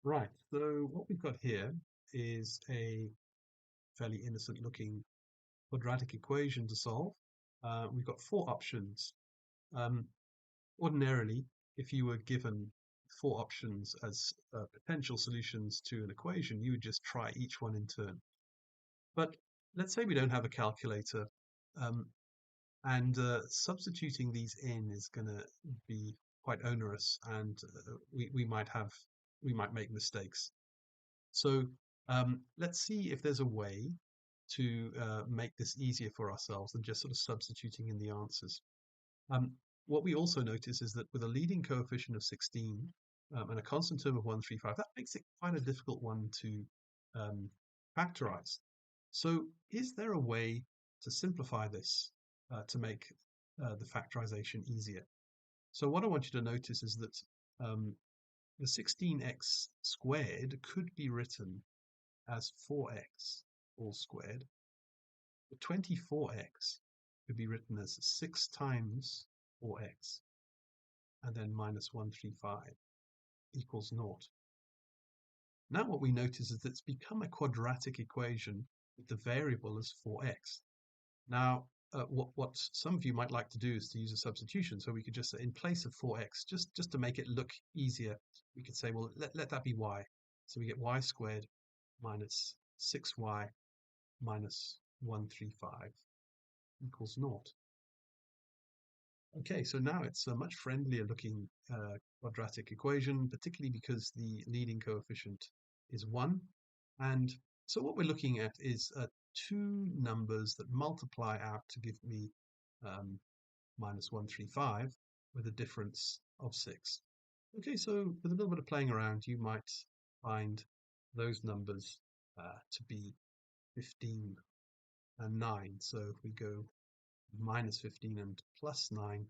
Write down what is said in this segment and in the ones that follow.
Right, so what we've got here is a fairly innocent looking quadratic equation to solve. We've got four options. Um, Ordinarily, if you were given four options as potential solutions to an equation, you would just try each one in turn. But let's say we don't have a calculator, um, and substituting these in is going to be quite onerous, and we might make mistakes. So let's see if there's a way to make this easier for ourselves than just sort of substituting in the answers. Um, what we also notice is that with a leading coefficient of 16 and a constant term of 135, that makes it quite a difficult one to um, factorize. So is there a way to simplify this to make the factorization easier? So what I want you to notice is that the 16x squared could be written as 4x all squared. The 24x could be written as 6 times 4x and then minus 135 equals 0. Now what we notice is that it's become a quadratic equation with the variable as 4x. Now what some of you might like to do is to use a substitution. So we could just say in place of 4x, just to make it look easier, we could say, well, let that be y. So we get y squared minus 6y minus 135 equals 0. Okay, so now it's a much friendlier looking quadratic equation, particularly because the leading coefficient is 1. And so what we're looking at is two numbers that multiply out to give me minus 135 with a difference of 6. Okay, so with a little bit of playing around, you might find those numbers to be 15 and 9. So if we go minus 15 and plus 9,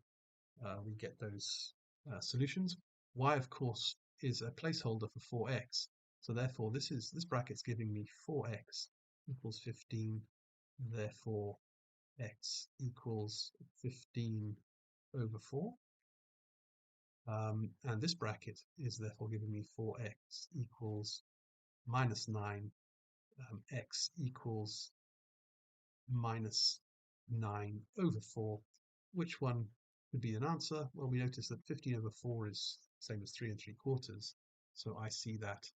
we get those solutions. Y, of course, is a placeholder for 4x. So therefore, this bracket's giving me 4x equals 15. Therefore, x equals 15 over 4. And this bracket is therefore giving me 4x equals minus 9. X equals minus 9 over 4. Which one could be an answer? Well, we notice that 15 over 4 is the same as 3 3/4. So I see that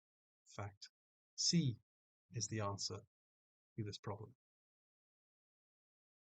fact C is the answer to this problem.